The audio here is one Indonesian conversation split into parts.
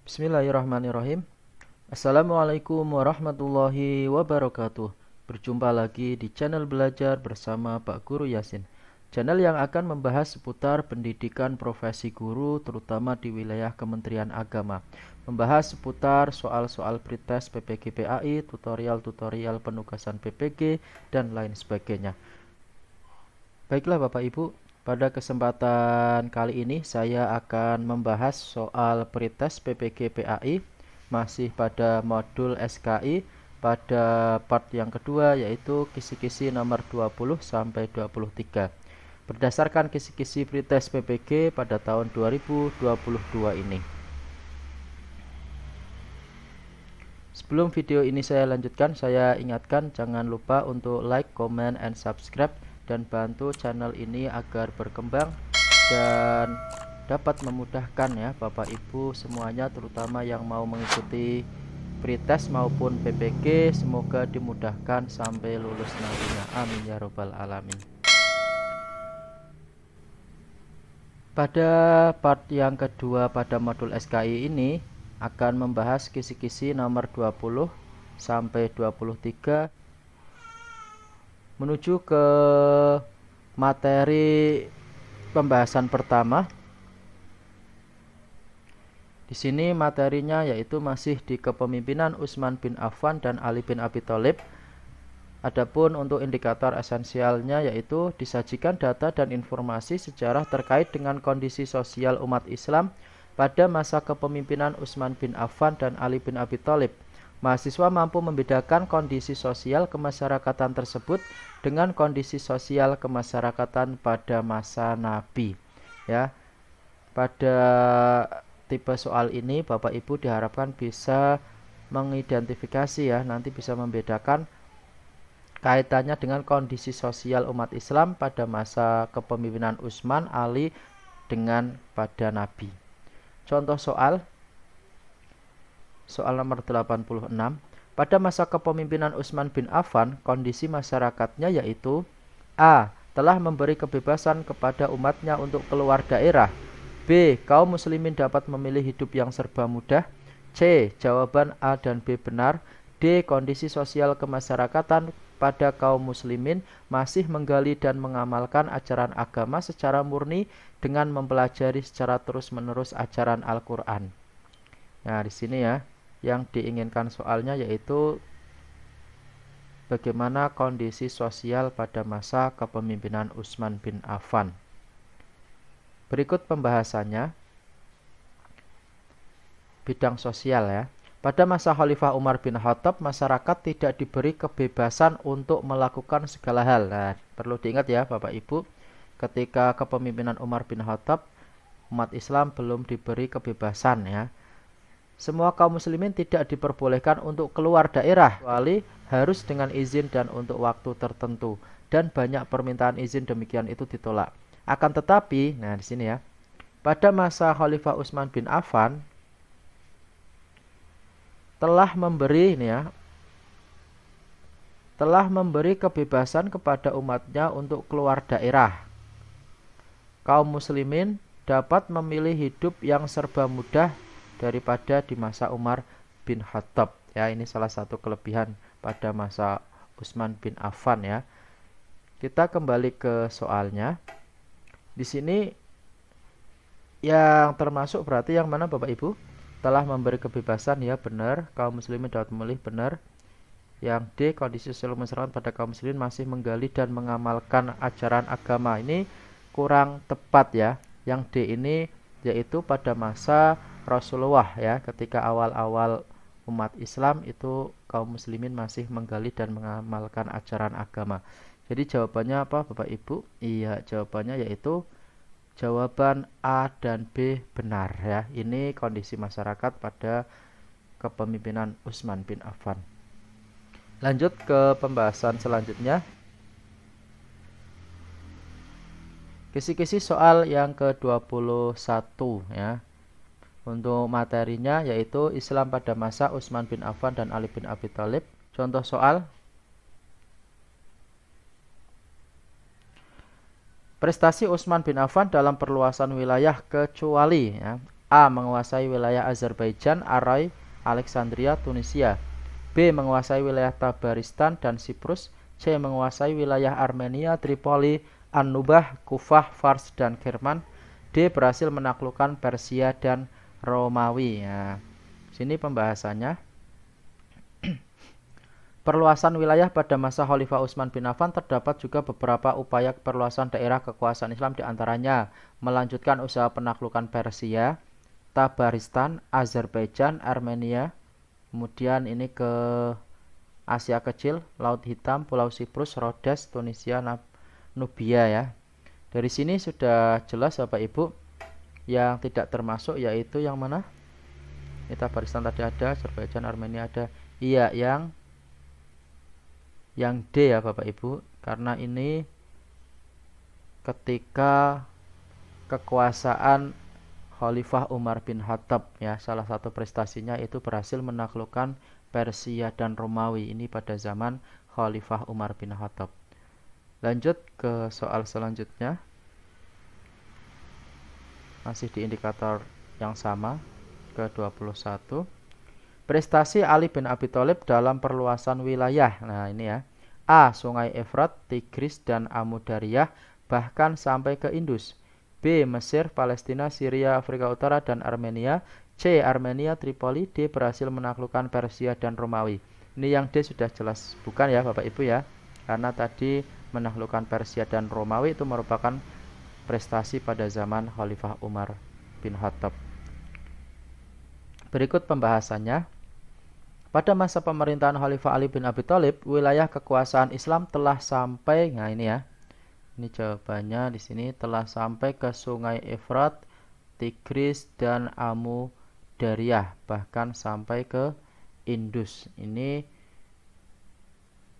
Bismillahirrahmanirrahim. Assalamualaikum warahmatullahi wabarakatuh. Berjumpa lagi di channel belajar bersama Pak Guru Yasin. Channel yang akan membahas seputar pendidikan profesi guru terutama di wilayah Kementerian Agama. Membahas seputar soal-soal pretest PPG PAI, tutorial-tutorial penugasan PPG, dan lain sebagainya. Baiklah Bapak Ibu, pada kesempatan kali ini saya akan membahas soal pretest PPG PAI masih pada modul SKI pada part yang kedua, yaitu kisi-kisi nomor 20 sampai 23. Berdasarkan kisi-kisi pretest PPG pada tahun 2022 ini. Sebelum video ini saya lanjutkan, saya ingatkan jangan lupa untuk like, comment, and subscribe dan bantu channel ini agar berkembang dan dapat memudahkan ya Bapak Ibu semuanya, terutama yang mau mengikuti pretest maupun PPG, semoga dimudahkan sampai lulus nantinya. Amin ya robbal alamin. Pada part yang kedua pada modul SKI ini akan membahas kisi-kisi nomor 20 sampai 23 menuju ke materi pembahasan pertama. Di sini materinya yaitu masih di kepemimpinan Utsman bin Affan dan Ali bin Abi Thalib. Adapun untuk indikator esensialnya yaitu disajikan data dan informasi sejarah terkait dengan kondisi sosial umat Islam pada masa kepemimpinan Utsman bin Affan dan Ali bin Abi Thalib. Mahasiswa mampu membedakan kondisi sosial kemasyarakatan tersebut dengan kondisi sosial kemasyarakatan pada masa Nabi. Ya, pada tipe soal ini Bapak Ibu diharapkan bisa mengidentifikasi ya, nanti bisa membedakan kaitannya dengan kondisi sosial umat Islam pada masa kepemimpinan Utsman, Ali dengan pada Nabi. Contoh soal nomor 86. Pada masa kepemimpinan Utsman bin Affan, kondisi masyarakatnya yaitu A. Telah memberi kebebasan kepada umatnya untuk keluar daerah. B. Kaum muslimin dapat memilih hidup yang serba mudah. C. Jawaban A dan B benar. D. Kondisi sosial kemasyarakatan pada kaum muslimin masih menggali dan mengamalkan ajaran agama secara murni dengan mempelajari secara terus-menerus ajaran Al-Quran. Nah, di sini ya, yang diinginkan soalnya yaitu bagaimana kondisi sosial pada masa kepemimpinan Utsman bin Affan. Berikut pembahasannya. Bidang sosial ya. Pada masa Khalifah Umar bin Khattab, masyarakat tidak diberi kebebasan untuk melakukan segala hal. Nah, perlu diingat ya Bapak Ibu, ketika kepemimpinan Umar bin Khattab, umat Islam belum diberi kebebasan ya. Semua kaum muslimin tidak diperbolehkan untuk keluar daerah, kecuali harus dengan izin dan untuk waktu tertentu. Dan banyak permintaan izin demikian itu ditolak. Akan tetapi, nah di sini ya, pada masa Khalifah Utsman bin Affan telah memberi kebebasan kepada umatnya untuk keluar daerah. Kaum muslimin dapat memilih hidup yang serba mudah daripada di masa Umar bin Khattab. Ya, ini salah satu kelebihan pada masa Utsman bin Affan ya. Kita kembali ke soalnya. Di sini yang termasuk berarti yang mana Bapak Ibu? Telah memberi kebebasan ya, benar. Kaum muslimin dapat memilih, benar. Yang D, kondisi sosial masyarakat pada kaum muslimin masih menggali dan mengamalkan ajaran agama. Ini kurang tepat ya. Yang D ini yaitu pada masa Rasulullah ya, ketika awal-awal umat Islam itu kaum muslimin masih menggali dan mengamalkan ajaran agama. Jadi jawabannya apa Bapak Ibu? Iya, jawabannya yaitu jawaban A dan B benar ya. Ini kondisi masyarakat pada kepemimpinan Utsman bin Affan. Lanjut ke pembahasan selanjutnya. Kisi-kisi soal yang ke-21 ya. Untuk materinya yaitu Islam pada masa Utsman bin Affan dan Ali bin Abi Thalib. Contoh soal. Prestasi Utsman bin Affan dalam perluasan wilayah kecuali ya, A. Menguasai wilayah Azerbaijan, Arai, Alexandria, Tunisia. B. Menguasai wilayah Tabaristan dan Siprus. C. Menguasai wilayah Armenia, Tripoli, An-Nubah, Kufah, Fars, dan Kerman. D. Berhasil menaklukkan Persia dan Romawi. Nah, sini pembahasannya. Perluasan wilayah pada masa Khalifah Utsman bin Affan terdapat juga beberapa upaya perluasan daerah kekuasaan Islam, diantaranya melanjutkan usaha penaklukan Persia, Tabaristan, Azerbaijan, Armenia, kemudian ini ke Asia Kecil, Laut Hitam, Pulau Siprus, Rhodes, Tunisia, Nubia ya. Dari sini sudah jelas Bapak Ibu. Yang tidak termasuk yaitu yang mana? Tabaristan tadi ada, Azerbaijan, Armenia ada. Iya, yang D ya Bapak Ibu, karena ini ketika kekuasaan Khalifah Umar bin Khattab ya, salah satu prestasinya itu berhasil menaklukkan Persia dan Romawi, ini pada zaman Khalifah Umar bin Khattab. Lanjut ke soal selanjutnya, masih di indikator yang sama, ke 21. Prestasi Ali bin Abi Thalib dalam perluasan wilayah. Nah ini ya. A. Sungai Efrat, Tigris, dan Amudariyah, bahkan sampai ke Indus. B. Mesir, Palestina, Syria, Afrika Utara, dan Armenia. C. Armenia, Tripoli. D. Berhasil menaklukkan Persia dan Romawi. Ini yang D sudah jelas, bukan ya Bapak Ibu ya. Karena tadi menaklukkan Persia dan Romawi itu merupakan prestasi pada zaman Khalifah Umar bin Khattab. Berikut pembahasannya. Pada masa pemerintahan Khalifah Ali bin Abi Thalib, wilayah kekuasaan Islam telah sampai, nah ini ya, ini jawabannya di sini, telah sampai ke Sungai Efrat, Tigris, dan Amudariyah, bahkan sampai ke Indus. Ini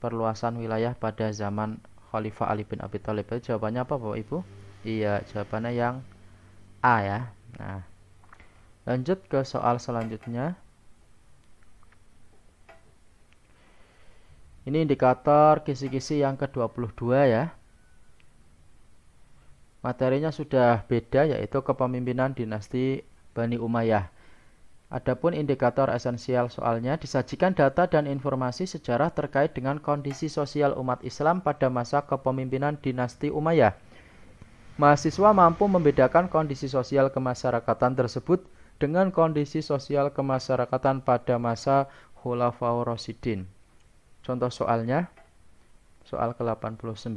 perluasan wilayah pada zaman Khalifah Ali bin Abi Thalib. Jawabannya apa Bapak Ibu? Iya, jawabannya yang A ya. Nah, lanjut ke soal selanjutnya. Ini indikator kisi-kisi yang ke-22 ya. Materinya sudah beda, yaitu kepemimpinan dinasti Bani Umayyah. Adapun indikator esensial soalnya, disajikan data dan informasi sejarah terkait dengan kondisi sosial umat Islam pada masa kepemimpinan dinasti Umayyah. Mahasiswa mampu membedakan kondisi sosial kemasyarakatan tersebut dengan kondisi sosial kemasyarakatan pada masa Khulafaur Rasyidin. Contoh soalnya, soal ke-89.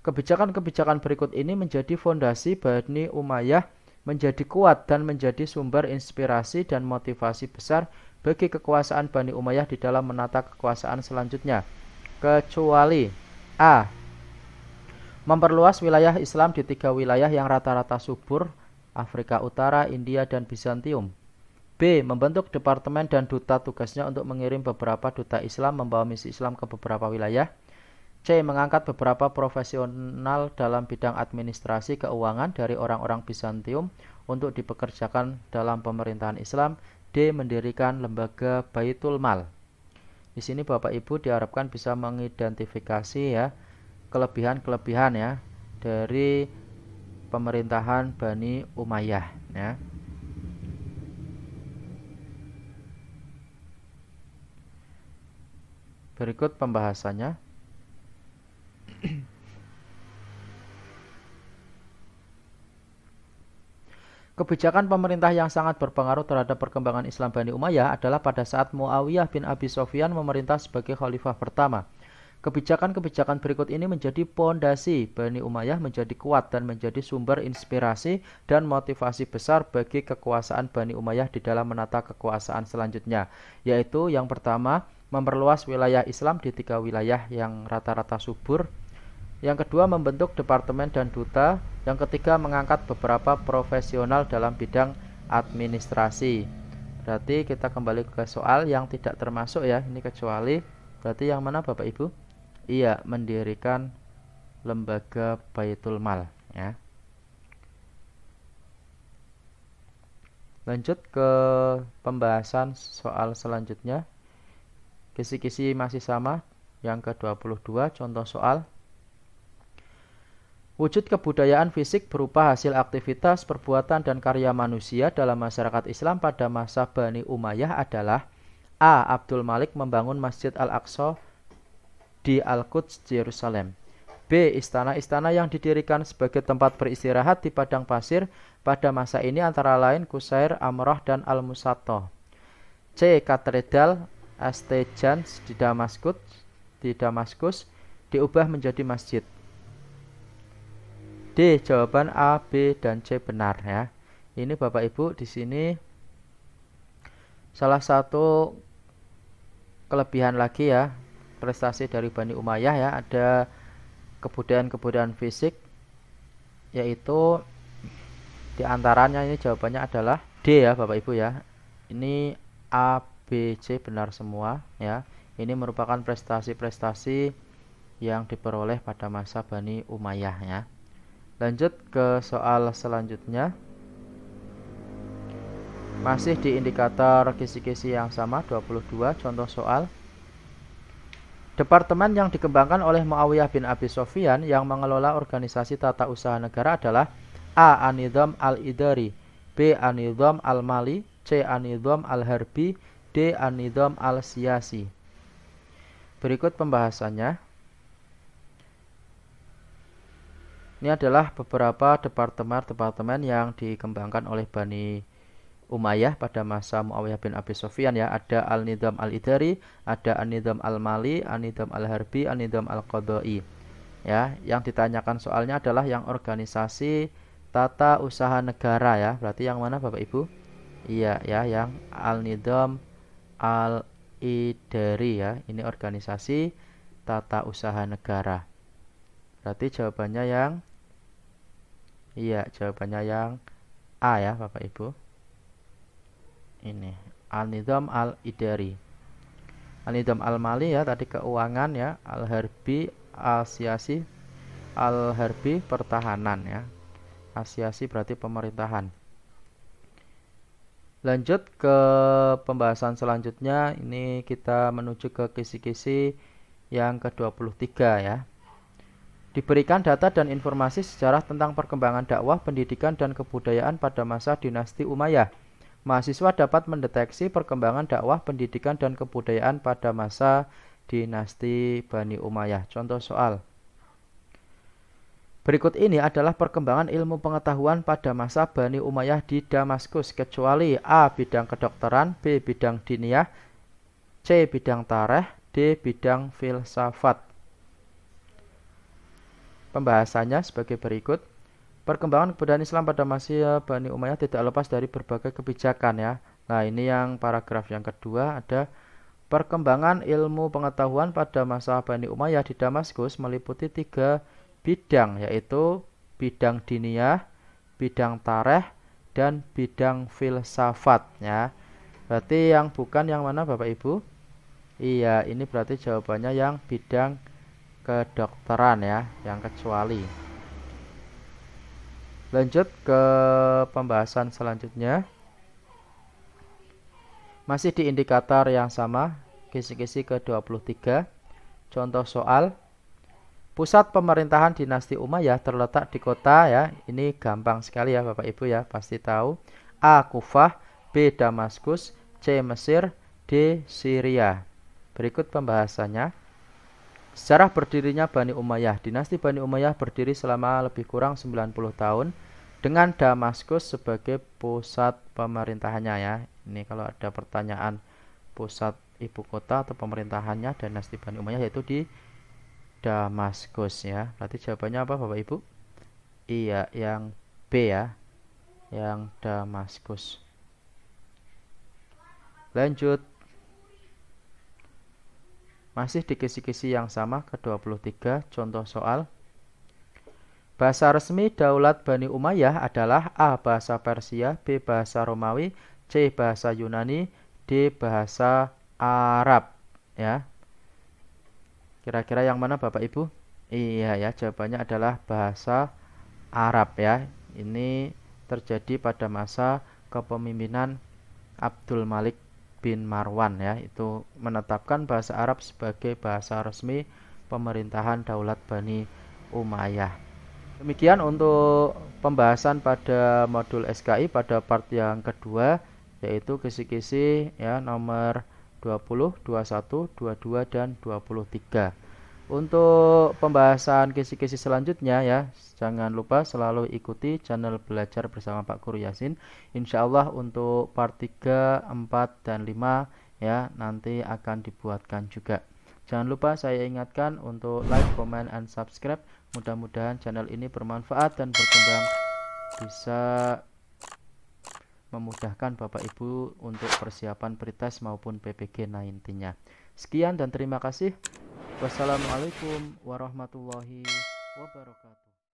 Kebijakan-kebijakan berikut ini menjadi fondasi Bani Umayyah menjadi kuat dan menjadi sumber inspirasi dan motivasi besar bagi kekuasaan Bani Umayyah di dalam menata kekuasaan selanjutnya. Kecuali A. Memperluas wilayah Islam di 3 wilayah yang rata-rata subur, Afrika Utara, India, dan Bizantium. B. Membentuk departemen dan duta tugasnya untuk mengirim beberapa duta Islam membawa misi Islam ke beberapa wilayah. C. Mengangkat beberapa profesional dalam bidang administrasi keuangan dari orang-orang Bizantium untuk dipekerjakan dalam pemerintahan Islam. D. Mendirikan lembaga Baitul Mal. Di sini Bapak Ibu diharapkan bisa mengidentifikasi ya kelebihan-kelebihan ya dari pemerintahan Bani Umayyah ya. Berikut pembahasannya. Kebijakan pemerintah yang sangat berpengaruh terhadap perkembangan Islam Bani Umayyah adalah pada saat Muawiyah bin Abi Sufyan memerintah sebagai khalifah pertama. Kebijakan-kebijakan berikut ini menjadi pondasi Bani Umayyah menjadi kuat dan menjadi sumber inspirasi dan motivasi besar bagi kekuasaan Bani Umayyah di dalam menata kekuasaan selanjutnya, yaitu yang pertama, memperluas wilayah Islam di 3 wilayah yang rata-rata subur. Yang kedua, membentuk departemen dan duta. Yang ketiga, mengangkat beberapa profesional dalam bidang administrasi. Berarti kita kembali ke soal yang tidak termasuk ya, ini kecuali. Berarti yang mana Bapak Ibu? Iya, mendirikan lembaga Baitul Mal ya. Lanjut ke pembahasan soal selanjutnya. Kisi-kisi masih sama, yang ke-22, contoh soal. Wujud kebudayaan fisik berupa hasil aktivitas, perbuatan, dan karya manusia dalam masyarakat Islam pada masa Bani Umayyah adalah: A. Abdul Malik membangun Masjid Al-Aqsa di Al-Quds, Yerusalem. B. Istana-istana yang didirikan sebagai tempat beristirahat di padang pasir pada masa ini antara lain Qusair, Amrah, dan Al-Musattah. C. Katedral Astejans di Damaskus diubah menjadi masjid. D. Jawaban A, B, dan C benar ya. Ini Bapak Ibu di sini salah satu kelebihan lagi ya, prestasi dari Bani Umayyah ya, ada kebudayaan-kebudayaan fisik, yaitu diantaranya ini jawabannya adalah D ya Bapak Ibu ya. Ini A, B, C benar semua ya. Ini merupakan prestasi-prestasi yang diperoleh pada masa Bani Umayyah ya. Lanjut ke soal selanjutnya. Masih di indikator kisi-kisi yang sama 22, contoh soal. Departemen yang dikembangkan oleh Muawiyah bin Abi Sufyan yang mengelola organisasi tata usaha negara adalah: A. An-Nizam Al-Idari, B. An-Nizam Al-Mali, C. An-Nizam Al-Harbi, D. An-Nizam Al-Siyasi. Berikut pembahasannya. Ini adalah beberapa departemen yang dikembangkan oleh Bani Umayyah pada masa Muawiyah bin Abi Sufyan ya. Ada Al-Nizam Al-Idari, ada An-Nizam Al-Mali, An-Nizam Al-Harbi, An-Nizam Al-Qadai. Ya, yang ditanyakan soalnya adalah yang organisasi tata usaha negara ya. Berarti yang mana Bapak Ibu? Iya ya, yang Al-Nizam Al-Idari ya. Ini organisasi tata usaha negara. Berarti jawabannya yang jawabannya yang A ya Bapak Ibu. Ini Al-Nizam Al-Idari. Al-Nizam Al-Mali ya tadi keuangan ya, Al-Harbi Al-Siyasi, Al-Harbi pertahanan ya. Al-Siyasi berarti pemerintahan. Lanjut ke pembahasan selanjutnya. Ini kita menuju ke kisi-kisi yang ke-23 ya. Diberikan data dan informasi sejarah tentang perkembangan dakwah, pendidikan, dan kebudayaan pada masa dinasti Umayyah. Mahasiswa dapat mendeteksi perkembangan dakwah, pendidikan, dan kebudayaan pada masa dinasti Bani Umayyah. Contoh soal. Berikut ini adalah perkembangan ilmu pengetahuan pada masa Bani Umayyah di Damaskus, kecuali A. Bidang kedokteran, B. Bidang diniyah, C. Bidang tarikh, D. Bidang filsafat. Pembahasannya sebagai berikut. Perkembangan kebudayaan Islam pada masa Bani Umayyah tidak lepas dari berbagai kebijakan ya. Nah, ini yang paragraf yang kedua, ada perkembangan ilmu pengetahuan pada masa Bani Umayyah di Damaskus meliputi 3 bidang, yaitu bidang diniyah, bidang tarikh, dan bidang filsafat ya. Berarti yang bukan yang mana Bapak Ibu? Iya, ini berarti jawabannya yang bidang kedokteran ya, yang kecuali. Lanjut ke pembahasan selanjutnya. Masih di indikator yang sama, kisi-kisi ke-23. Contoh soal. Pusat pemerintahan dinasti Umayyah terletak di kota ya. Ini gampang sekali ya Bapak Ibu ya, pasti tahu. A. Kufah, B. Damaskus, C. Mesir, D. Syria. Berikut pembahasannya. Sejarah berdirinya Bani Umayyah. Dinasti Bani Umayyah berdiri selama lebih kurang 90 tahun dengan Damaskus sebagai pusat pemerintahannya ya. Ini kalau ada pertanyaan pusat ibu kota atau pemerintahannya dinasti Bani Umayyah yaitu di Damaskus ya. Berarti jawabannya apa Bapak Ibu? Iya, yang B ya. Yang Damaskus. Lanjut. Masih di kisi-kisi yang sama ke-23, contoh soal. Bahasa resmi Daulat Bani Umayyah adalah A. Bahasa Persia, B. Bahasa Romawi, C. Bahasa Yunani, D. Bahasa Arab ya. Kira-kira yang mana Bapak Ibu? Iya ya, jawabannya adalah bahasa Arab ya. Ini terjadi pada masa kepemimpinan Abdul Malik bin Marwan ya, itu menetapkan bahasa Arab sebagai bahasa resmi pemerintahan Daulat Bani Umayyah. Demikian untuk pembahasan pada modul SKI pada part yang kedua, yaitu kisi-kisi ya nomor 20, 21, 22 dan 23. Untuk pembahasan kisi-kisi selanjutnya ya, jangan lupa selalu ikuti channel belajar bersama Pak Guru Yasin. Insya Allah untuk part 3, 4, dan 5 ya nanti akan dibuatkan juga. Jangan lupa saya ingatkan untuk like, comment, and subscribe. Mudah-mudahan channel ini bermanfaat dan berkembang, bisa memudahkan Bapak Ibu untuk persiapan pretest maupun PPG nantinya. Sekian dan terima kasih. Wassalamualaikum warahmatullahi wabarakatuh.